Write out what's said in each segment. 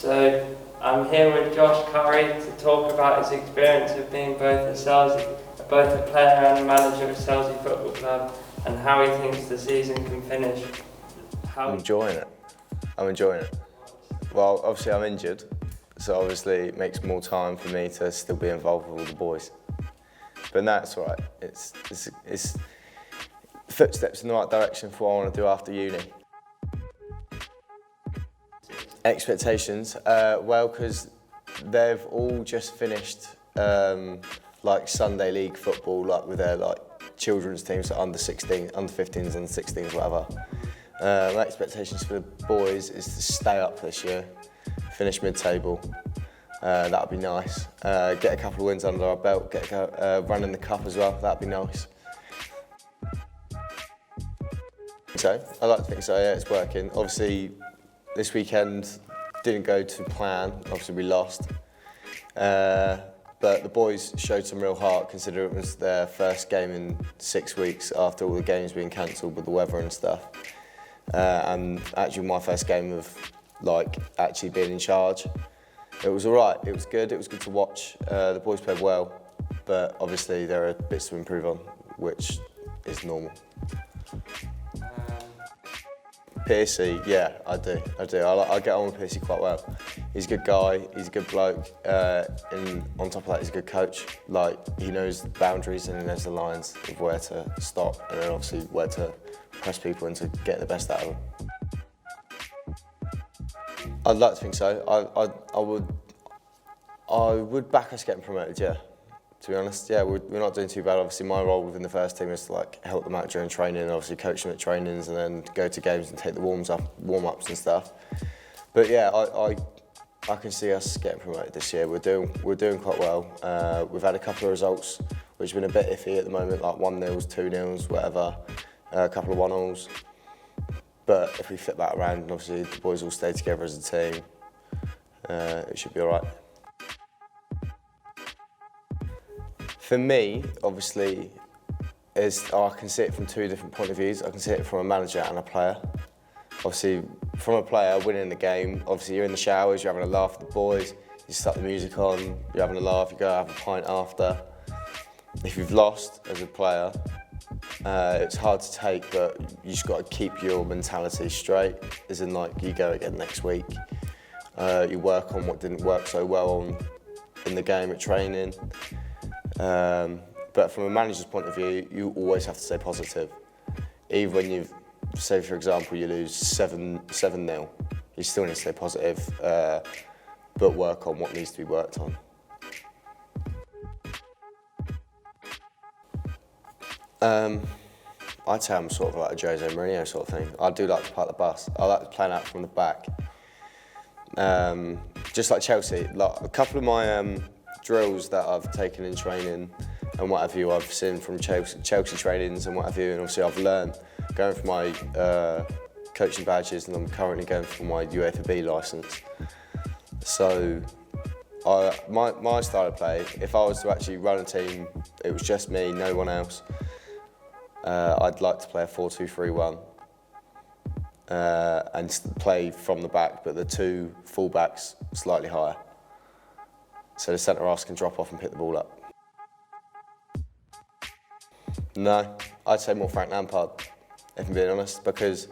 So I'm here with Josh Currie to talk about his experience of being both a player and a manager of Selsey Football Club, and how he thinks the season can finish. I'm enjoying it. Well, obviously I'm injured, so obviously it makes more time for me to still be involved with all the boys. But no, it's all right. It's footsteps in the right direction for what I want to do after uni. Expectations? Well, because they've all just finished like Sunday league football, like with their children's teams, so under 16, under 15s, under 16s, whatever. My expectations for the boys is to stay up this year, finish mid-table. That'd be nice. Get a couple of wins under our belt, get a run in the cup as well. That'd be nice. So I like to think so. Yeah, it's working. Obviously, this weekend didn't go to plan. Obviously, we lost. But the boys showed some real heart, considering it was their first game in 6 weeks after all the games being cancelled with the weather and stuff. And actually, my first game of actually being in charge. It was all right. It was good to watch. The boys played well, but obviously there are bits to improve on, which is normal. Piercy, yeah, I do. I get on with Piercy quite well. He's a good guy, he's a good bloke, and on top of that, he's a good coach. He knows the boundaries and he knows the lines of where to stop, and then obviously where to press people into getting the best out of them. I'd like to think so. I would back us getting promoted, yeah. To be honest, yeah, we're not doing too bad. Obviously, my role within the first team is to help them out during training, and obviously coach them at trainings, and then go to games and take the warm-ups and stuff. But yeah, I can see us getting promoted this year. We're doing quite well. We've had a couple of results which have been a bit iffy at the moment, like 1-0s, 2-0s, whatever. A couple of 1-0s. But if we flip that around, and obviously the boys all stay together as a team, it should be all right. For me, obviously, I can see it from two different point of views. I can see it from a manager and a player. Obviously, from a player, winning the game, obviously you're in the showers, you're having a laugh with the boys, you start the music on, you're having a laugh, you go have a pint after. If you've lost as a player, it's hard to take, but you just got to keep your mentality straight, as in you go again next week. You work on what didn't work so well in the game at training. But from a manager's point of view, you always have to stay positive. Even when say for example, you lose 7-0, you still need to stay positive, but work on what needs to be worked on. I'd say I'm sort of like a Jose Mourinho sort of thing. I do like to park the bus. I like to plan out from the back. Just like Chelsea, a couple of my drills that I've taken in training and what have you, I've seen from Chelsea trainings and what have you, and obviously I've learned going for my coaching badges, and I'm currently going for my UEFA B licence. So my style of play, if I was to actually run a team, it was just me, no one else, I'd like to play a 4-2-3-1 and play from the back, but the two full-backs slightly higher. So the centre-halves can drop off and pick the ball up. No, I'd say more Frank Lampard, if I'm being honest, because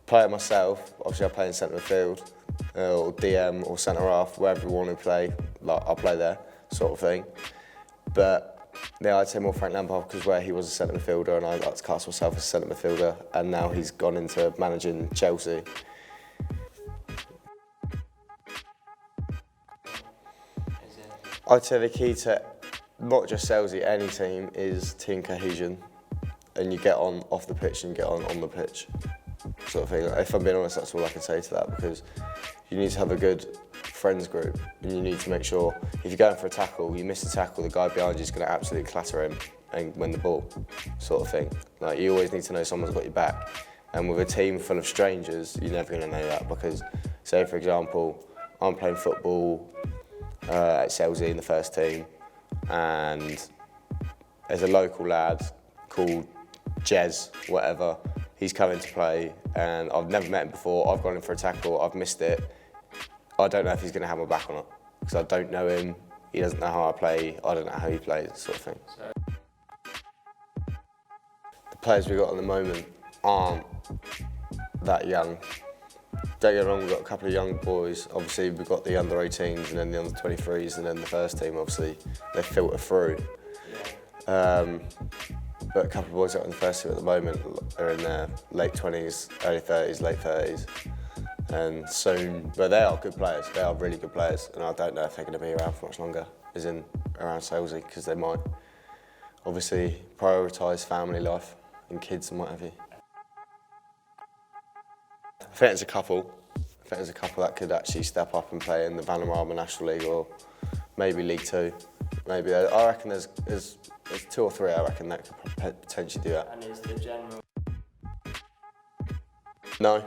playing myself, obviously I play in centre midfield, or DM or centre-half, wherever you want to play, I'll play there, sort of thing. But yeah, I'd say more Frank Lampard, because where he was a centre midfielder and I like to cast myself as a centre midfielder, and now he's gone into managing Chelsea. I'd say the key to not just Selsey, any team, is team cohesion, and you get on off the pitch and get on the pitch, sort of thing. If I'm being honest, that's all I can say to that, because you need to have a good friends group, and you need to make sure if you're going for a tackle, you miss a tackle, the guy behind you is going to absolutely clatter him and win the ball, sort of thing. You always need to know someone's got your back, and with a team full of strangers, you're never going to know that, because, say for example, I'm playing football at Selsey in the first team, and there's a local lad called Jez, whatever, he's coming to play, and I've never met him before. I've gone in for a tackle, I've missed it, I don't know if he's going to have my back or not, because I don't know him, he doesn't know how I play, I don't know how he plays, sort of thing. The players we've got at the moment aren't that young. Don't get me wrong, we've got a couple of young boys. Obviously, we've got the under-18s and then the under-23s and then the first team, obviously, they filter through. But a couple of boys out in the first team at the moment are in their late 20s, early 30s, late 30s. And soon, but they are good players, they are really good players, and I don't know if they're going to be around for much longer, as in around Salesy, because they might obviously prioritise family life and kids and what have you. I think there's a couple that could actually step up and play in the Vanarama National League or maybe League Two. Maybe, I reckon there's 2 or 3 I reckon that could potentially do that. And is the general? No.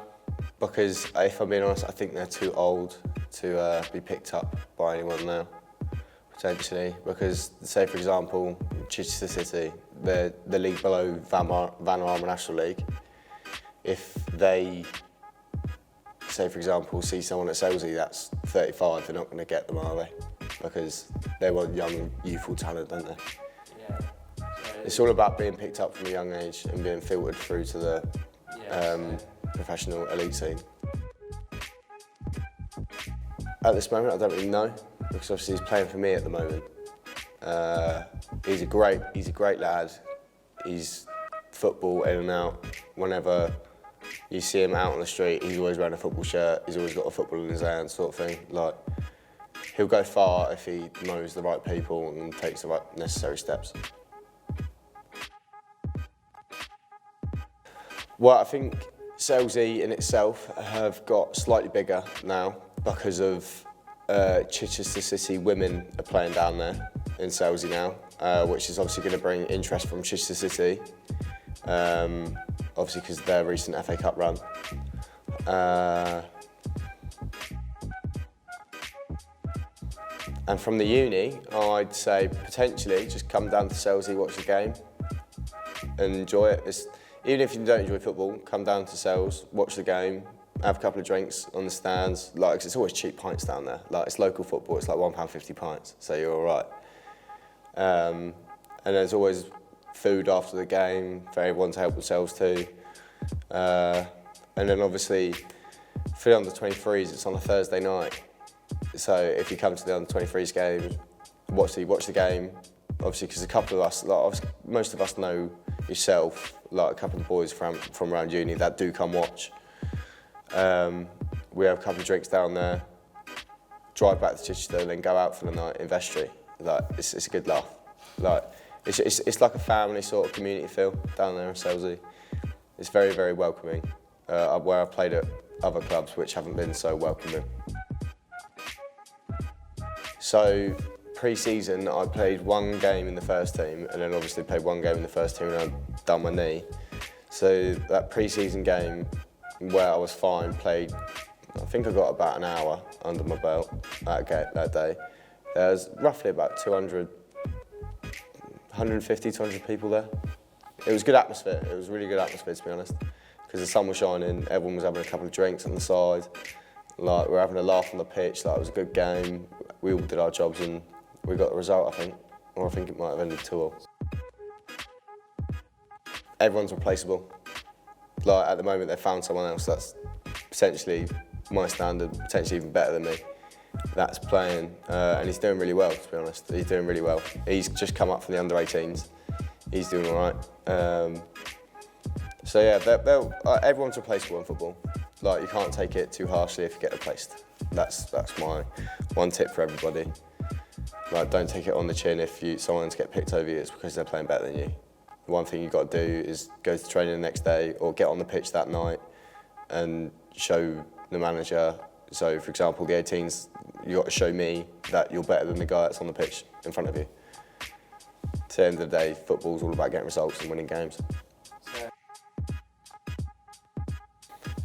Because if I'm being honest, I think they're too old to be picked up by anyone now, potentially. Because, say for example, Chichester City, they're the league below Vanarama National League. If they, say for example, see someone at Salesy that's 35, they're not going to get them, are they? Because they want young, youthful talent, don't they? Yeah. It's all about being picked up from a young age and being filtered through to the professional elite scene. At this moment, I don't really know, because obviously he's playing for me at the moment. He's a great lad. He's football in and out. Whenever you see him out on the street, he's always wearing a football shirt. He's always got a football in his hand, sort of thing. Like, he'll go far if he knows the right people and takes the right necessary steps. Well, I think Salesy in itself have got slightly bigger now because of Chichester City women are playing down there in Salesy now, which is obviously going to bring interest from Chichester City, obviously because of their recent FA Cup run. And from the uni, I'd say potentially just come down to Salesy, watch the game and enjoy it. Even if you don't enjoy football, come down to Sales, watch the game, have a couple of drinks on the stands. Like, it's always cheap pints down there. Like, it's local football, it's like £1.50 pints, so you're all right. And there's always food after the game for everyone to help themselves too. And then obviously, for the under-23s, it's on a Thursday night. So if you come to the under-23s game, watch the game. Obviously, because a couple of us, like, most of us know yourself, like a couple of boys from around uni that do come watch. We have a couple of drinks down there, drive back to Chichester, then go out for the night in Vestry. Like, it's a good laugh. Like, it's like a family sort of community feel down there in Salesy. It's very, very welcoming. Where I've played at other clubs which haven't been so welcoming. So, pre-season, I played 1 game in the first team, and then obviously played 1 game in the first team and I done my knee. So that pre-season game, where I was fine, played, I think I got about an hour under my belt that day. There was roughly about 150, 200 people there. It was good atmosphere, it was really good atmosphere to be honest, because the sun was shining, everyone was having a couple of drinks on the side, like we were having a laugh on the pitch, like it was a good game, we all did our jobs and we got the result, I think, or I think it might have ended 2-2. Everyone's replaceable. Like, at the moment, they've found someone else that's potentially my standard, potentially even better than me, that's playing, and he's doing really well, to be honest. He's doing really well. He's just come up from the under-18s. He's doing all right. So yeah, everyone's replaceable in football. Like, you can't take it too harshly if you get replaced. That's my one tip for everybody. Like, don't take it on the chin if someone's get picked over you, it's because they're playing better than you. The one thing you've got to do is go to training the next day or get on the pitch that night and show the manager. So, for example, the 18s, you've got to show me that you're better than the guy that's on the pitch in front of you. At the end of the day, football's all about getting results and winning games.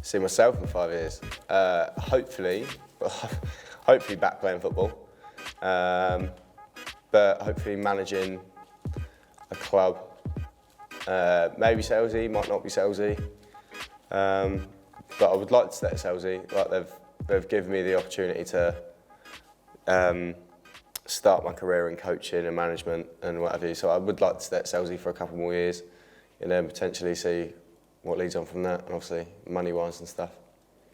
See myself in 5 years. Hopefully back playing football. But hopefully managing a club. Maybe Salesy, might not be Salesy. But I would like to stay at Salesy. Like, they've given me the opportunity to start my career in coaching and management and what have you. So I would like to stay at Selsey for a couple more years and then potentially see what leads on from that, and obviously money-wise and stuff.